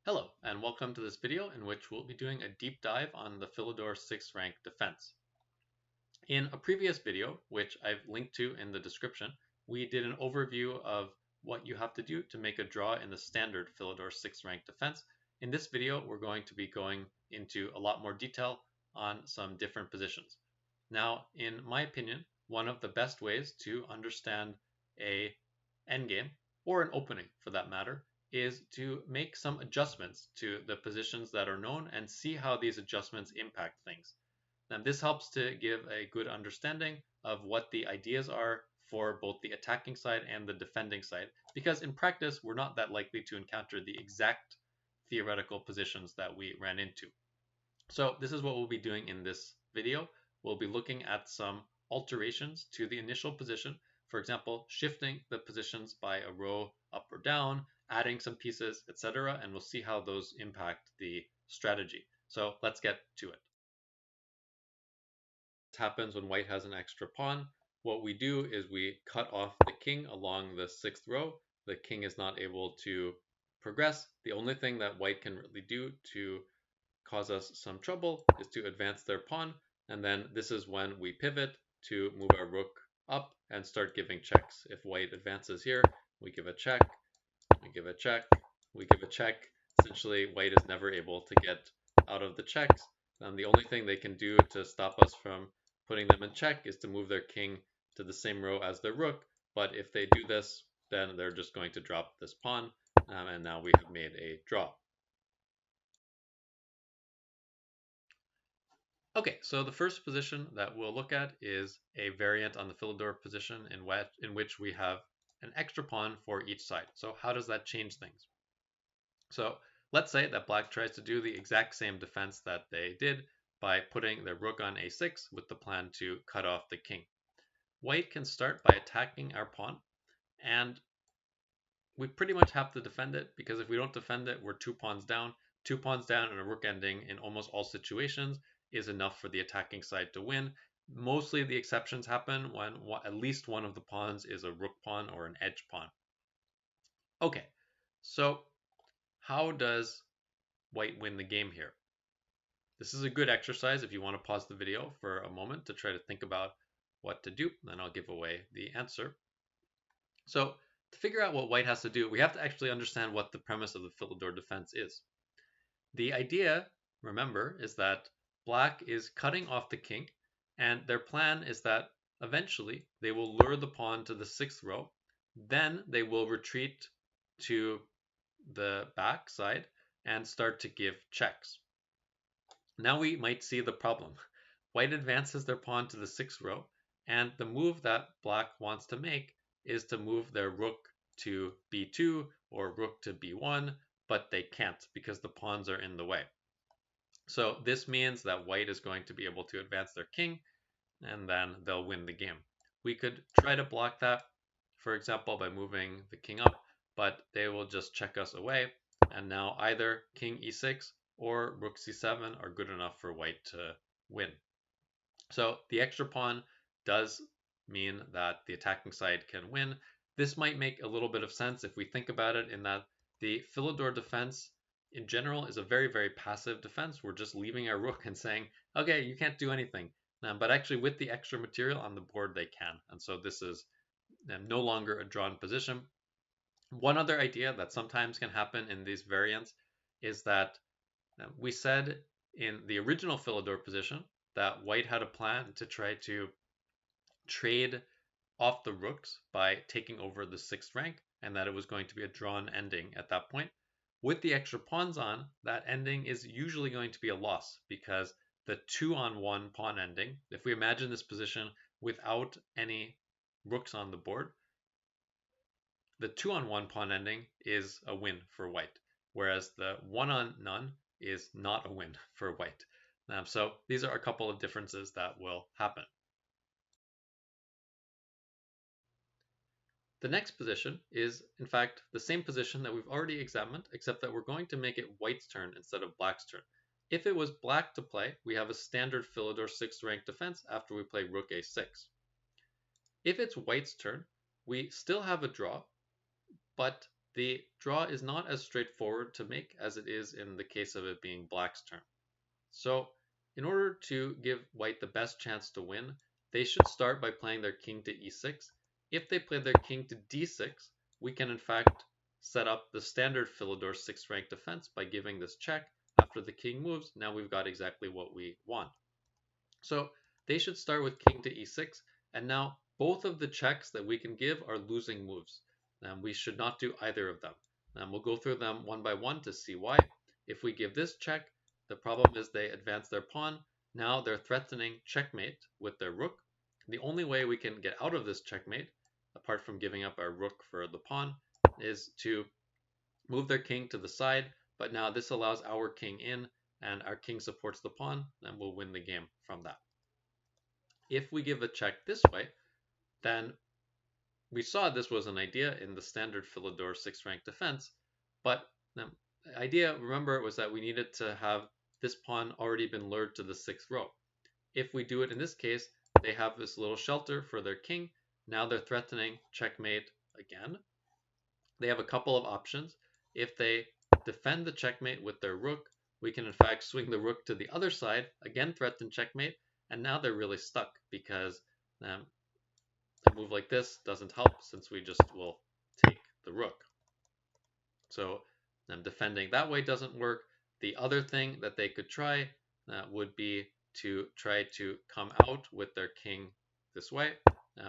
Hello, and welcome to this video in which we'll be doing a deep dive on the Phillidor 6th rank defense. In a previous video, which I've linked to in the description, we did an overview of what you have to do to make a draw in the standard Phillidor 6th rank defense. In this video, we're going to be going into a lot more detail on some different positions. Now, in my opinion, one of the best ways to understand a endgame, or an opening for that matter, is to make some adjustments to the positions that are known and see how these adjustments impact things. And this helps to give a good understanding of what the ideas are for both the attacking side and the defending side, because in practice, we're not that likely to encounter the exact theoretical positions that we ran into. So this is what we'll be doing in this video. We'll be looking at some alterations to the initial position. For example, shifting the positions by a row up or down, adding some pieces, etc. And we'll see how those impact the strategy. So let's get to it. This happens when white has an extra pawn. What we do is we cut off the king along the 6th row. The king is not able to progress. The only thing that white can really do to cause us some trouble is to advance their pawn, and then this is when we pivot to move our rook up and start giving checks. If white advances here, we give a check, we give a check, we give a check. Essentially, white is never able to get out of the checks. The only thing they can do to stop us from putting them in check is to move their king to the same row as their rook, but if they do this, then they're just going to drop this pawn, and now we have made a draw. Okay, so the first position that we'll look at is a variant on the Phillidor position in which we have an extra pawn for each side. So how does that change things? So let's say that black tries to do the exact same defense that they did by putting their rook on a6 with the plan to cut off the king. White can start by attacking our pawn, and we pretty much have to defend it, because if we don't defend it, we're 2 pawns down. 2 pawns down and a rook ending in almost all situations is enough for the attacking side to win. Mostly the exceptions happen when at least one of the pawns is a rook pawn or an edge pawn. Okay, so how does white win the game here? This is a good exercise if you want to pause the video for a moment to try to think about what to do, then I'll give away the answer. So to figure out what white has to do, we have to actually understand what the premise of the Phillidor defense is. The idea, remember, is that black is cutting off the king, and their plan is that eventually they will lure the pawn to the 6th row, then they will retreat to the back side and start to give checks. Now we might see the problem. White advances their pawn to the 6th row, and the move that black wants to make is to move their rook to b2 or rook to b1, but they can't because the pawns are in the way. So this means that white is going to be able to advance their king, and then they'll win the game. We could try to block that, for example, by moving the king up, but they will just check us away, and now either king e6 or rook c7 are good enough for white to win. So the extra pawn does mean that the attacking side can win. This might make a little bit of sense if we think about it, in that the Phillidor defense in general is a very, very passive defense. We're just leaving our rook and saying, okay, you can't do anything. But actually with the extra material on the board, they can. And so this is no longer a drawn position. One other idea that sometimes can happen in these variants is that we said in the original Phillidor position that white had a plan to try to trade off the rooks by taking over the 6th rank, and that it was going to be a drawn ending at that point. With the extra pawns on, that ending is usually going to be a loss, because the 2-on-1 pawn ending, if we imagine this position without any rooks on the board, the 2-on-1 pawn ending is a win for white, whereas the 1-on-none is not a win for white. So these are a couple of differences that will happen. The next position is, in fact, the same position that we've already examined, except that we're going to make it white's turn instead of black's turn. If it was black to play, we have a standard Phillidor 6th rank defense after we play rook a6. If it's white's turn, we still have a draw, but the draw is not as straightforward to make as it is in the case of it being black's turn. So in order to give white the best chance to win, they should start by playing their king to e6. If they play their king to d6, we can in fact set up the standard Phillidor 6th rank defense by giving this check. After the king moves, now we've got exactly what we want. So they should start with king to e6, and now both of the checks that we can give are losing moves. We should not do either of them. We'll go through them one by one to see why. If we give this check, the problem is they advance their pawn. Now they're threatening checkmate with their rook. The only way we can get out of this checkmate, apart from giving up our rook for the pawn, is to move their king to the side, but now this allows our king in, and our king supports the pawn, and we'll win the game from that. If we give a check this way, then we saw this was an idea in the standard Phillidor 6th rank defense, but the idea, remember, was that we needed to have this pawn already been lured to the 6th row. If we do it in this case, they have this little shelter for their king. Now they're threatening checkmate again. They have a couple of options. If they defend the checkmate with their rook, we can in fact swing the rook to the other side, again threaten checkmate, and now they're really stuck because a move like this doesn't help since we just will take the rook. So defending that way doesn't work. The other thing that they could try would be to try to come out with their king this way,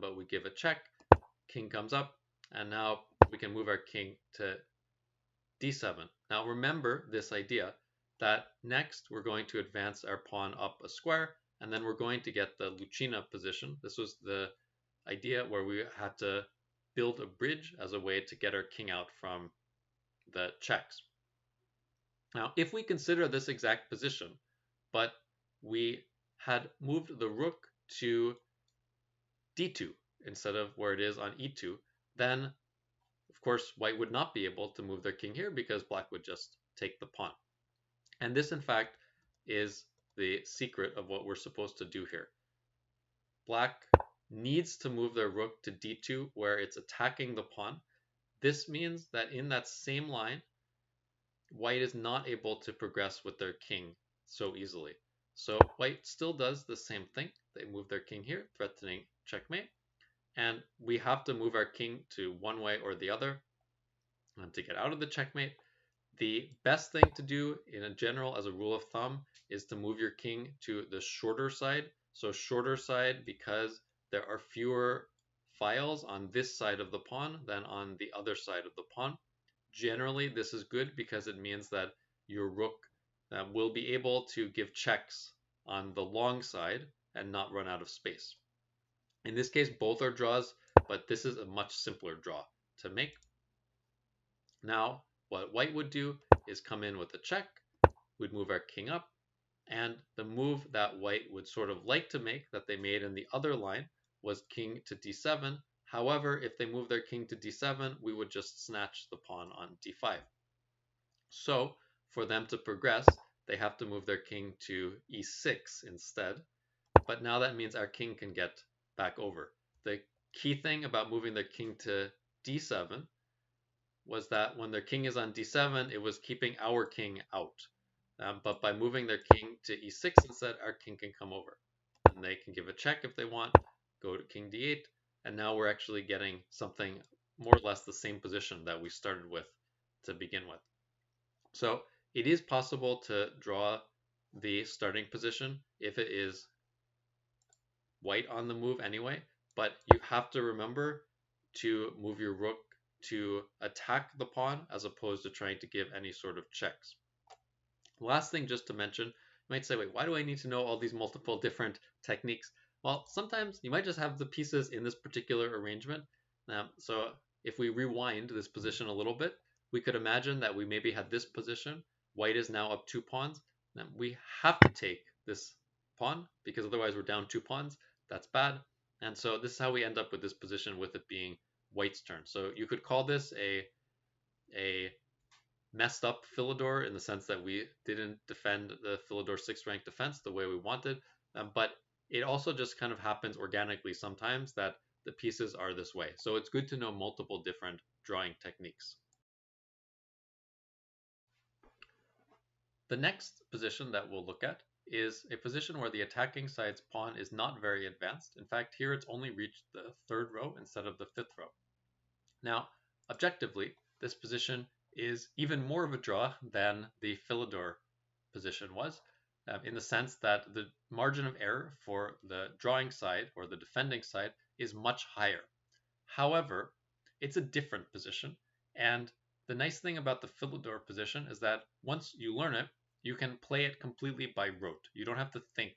but we give a check, king comes up, and now we can move our king to d7. Now remember this idea that next we're going to advance our pawn up a square, and then we're going to get the Lucina position. This was the idea where we had to build a bridge as a way to get our king out from the checks. Now, if we consider this exact position, but we had moved the rook to d2 instead of where it is on e2, then of course white would not be able to move their king here because black would just take the pawn. And this in fact is the secret of what we're supposed to do here. Black needs to move their rook to d2 where it's attacking the pawn. This means that in that same line, white is not able to progress with their king so easily. So white still does the same thing. They move their king here, threatening checkmate. And we have to move our king to one way or the other to get out of the checkmate. The best thing to do in a general as a rule of thumb is to move your king to the shorter side. So shorter side because there are fewer files on this side of the pawn than on the other side of the pawn. Generally, this is good because it means that your rook will be able to give checks on the long side and not run out of space. In this case, both are draws, but this is a much simpler draw to make. Now, what white would do is come in with a check. We'd move our king up, and the move that white would sort of like to make that they made in the other line was king to d7. However, if they move their king to d7, we would just snatch the pawn on d5. So for them to progress, they have to move their king to e6 instead. But now that means our king can get back over. The key thing about moving their king to d7 was that when their king is on d7, it was keeping our king out. But by moving their king to e6 instead, our king can come over. And they can give a check if they want, go to king d8, and now we're actually getting something more or less the same position that we started with to begin with. So it is possible to draw the starting position if it is white on the move anyway, but you have to remember to move your rook to attack the pawn as opposed to trying to give any sort of checks. Last thing just to mention, you might say, wait, why do I need to know all these multiple different techniques? Well, sometimes you might just have the pieces in this particular arrangement. So if we rewind this position a little bit, we could imagine that we maybe had this position. White is now up 2 pawns. Now we have to take this pawn because otherwise we're down 2 pawns. That's bad. And so this is how we end up with this position with it being white's turn. So you could call this a messed up Phillidor in the sense that we didn't defend the Phillidor 6th rank defense the way we wanted, but it also just kind of happens organically sometimes that the pieces are this way. So it's good to know multiple different drawing techniques. The next position that we'll look at is a position where the attacking side's pawn is not very advanced. In fact, here it's only reached the third row instead of the fifth row. Now, objectively, this position is even more of a draw than the Phillidor position was, in the sense that the margin of error for the drawing side or the defending side is much higher. However, it's a different position, and the nice thing about the Phillidor position is that once you learn it, you can play it completely by rote. You don't have to think.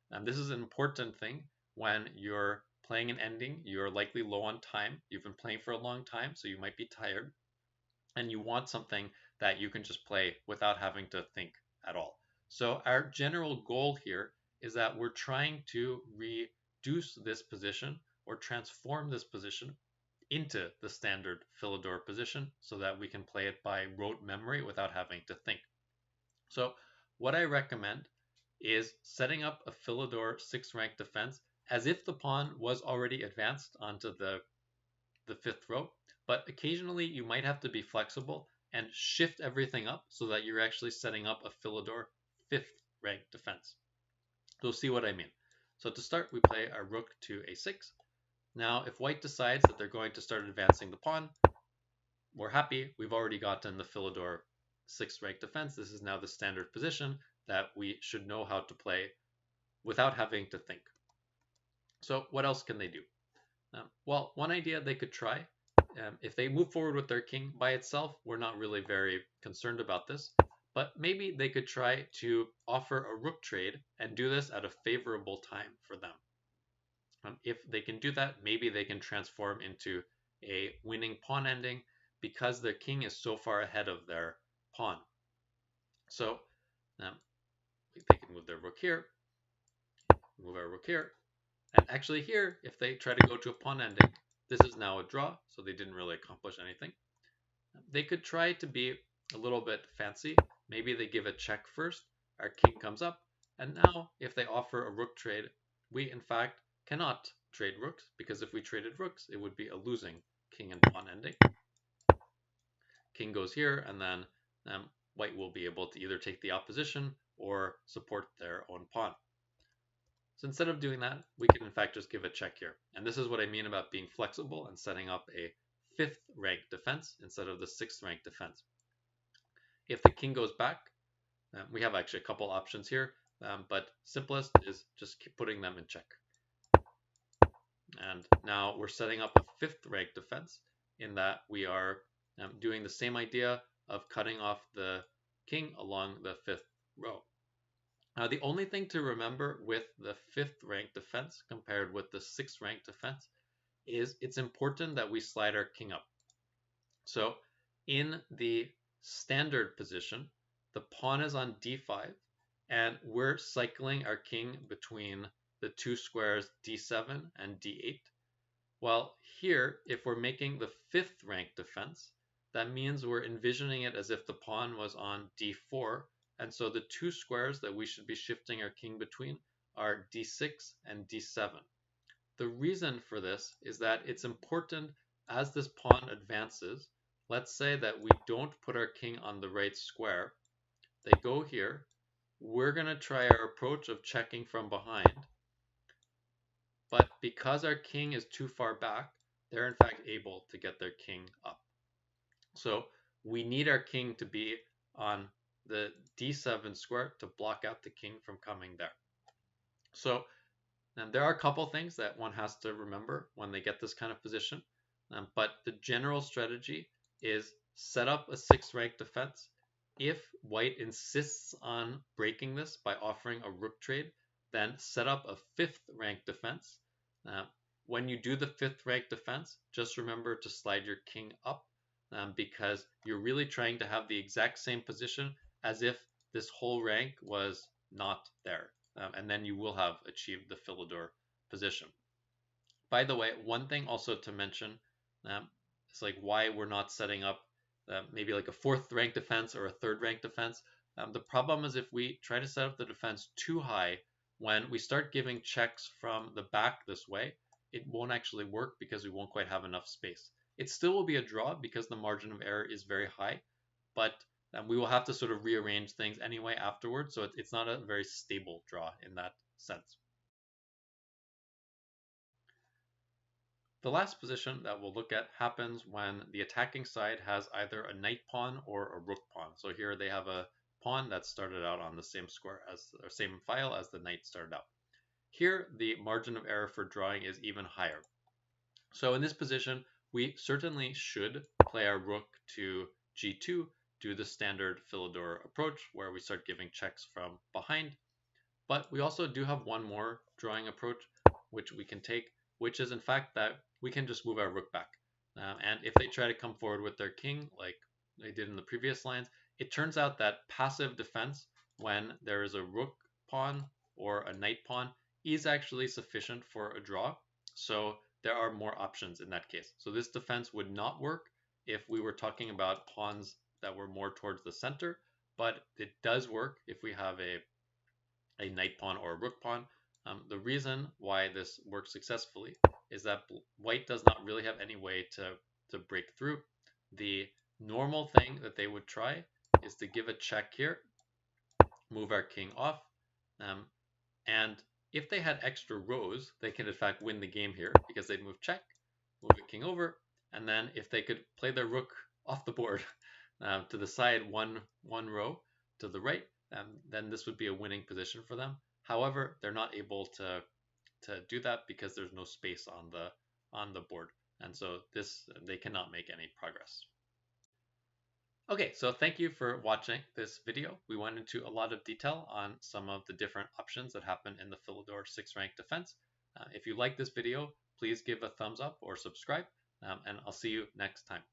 And this is an important thing when you're playing an ending. You're likely low on time. You've been playing for a long time, so you might be tired. And you want something that you can just play without having to think at all. So our general goal here is that we're trying to reduce this position or transform this position into the standard Phillidor position so that we can play it by rote memory without having to think. So what I recommend is setting up a Phillidor 6th rank defense as if the pawn was already advanced onto the fifth row, but occasionally you might have to be flexible and shift everything up so that you're actually setting up a Phillidor 5th rank defense. So see what I mean. So to start, we play our rook to a6. Now, if white decides that they're going to start advancing the pawn, we're happy. We've already gotten the Phillidor 6th rank defense. This is now the standard position that we should know how to play without having to think. So what else can they do? Well, one idea they could try, if they move forward with their king by itself, we're not really very concerned about this, but maybe they could try to offer a rook trade and do this at a favorable time for them. If they can do that, maybe they can transform into a winning pawn ending because their king is so far ahead of their pawn. So they can move their rook here, move our rook here, and actually here, if they try to go to a pawn ending, this is now a draw, so they didn't really accomplish anything. They could try to be a little bit fancy. Maybe they give a check first, our king comes up, and now if they offer a rook trade, we in fact cannot trade rooks, because if we traded rooks, it would be a losing king and pawn ending. King goes here, and then white will be able to either take the opposition or support their own pawn. So instead of doing that, we can in fact just give a check here. And this is what I mean about being flexible and setting up a 5th rank defense instead of the 6th rank defense. If the king goes back, we have actually a couple options here, but simplest is just keep putting them in check. And now we're setting up a 5th rank defense in that we are doing the same idea of cutting off the king along the 5th row. Now, the only thing to remember with the 5th rank defense compared with the 6th rank defense is it's important that we slide our king up. So in the standard position, the pawn is on d5, and we're cycling our king between the two squares d7 and d8. Well, here, if we're making the 5th rank defense, that means we're envisioning it as if the pawn was on d4, and so the two squares that we should be shifting our king between are d6 and d7. The reason for this is that it's important as this pawn advances. Let's say that we don't put our king on the right square. They go here. We're going to try our approach of checking from behind. But because our king is too far back, they're in fact able to get their king up. So we need our king to be on the d7 square to block out the king from coming there. So there are a couple things that one has to remember when they get this kind of position, but the general strategy is set up a 6th rank defense. If white insists on breaking this by offering a rook trade, then set up a 5th rank defense. When you do the 5th rank defense, just remember to slide your king up because you're really trying to have the exact same position as if this whole rank was not there. And then you will have achieved the Phillidor position. By the way, one thing also to mention is like why we're not setting up maybe like a 4th rank defense or a 3rd rank defense. The problem is if we try to set up the defense too high, when we start giving checks from the back this way, it won't actually work because we won't quite have enough space. It still will be a draw because the margin of error is very high, but we will have to sort of rearrange things anyway afterwards. So it's not a very stable draw in that sense. The last position that we'll look at happens when the attacking side has either a knight pawn or a rook pawn. So here they have a pawn that started out on the same square as, or same file as the knight started out. Here, the margin of error for drawing is even higher. So in this position, we certainly should play our rook to g2, do the standard Phillidor approach where we start giving checks from behind. But we also do have one more drawing approach which we can take, which is in fact that we can just move our rook back. And if they try to come forward with their king, like they did in the previous lines, it turns out that passive defense, when there is a rook pawn or a knight pawn, is actually sufficient for a draw. So there are more options in that case. So this defense would not work if we were talking about pawns that were more towards the center, but it does work if we have a knight pawn or a rook pawn. The reason why this works successfully is that white does not really have any way to break through. The normal thing that they would try is to give a check here, move our king off, um, and if they had extra rows, they can in fact win the game here because they'd move check, move the king over, and then if they could play their rook off the board to the side one row to the right, then this would be a winning position for them. However, they're not able to do that because there's no space on the board, and so they cannot make any progress. Okay, so thank you for watching this video. We went into a lot of detail on some of the different options that happen in the Phillidor 6th rank defense. If you like this video, please give a thumbs up or subscribe, and I'll see you next time.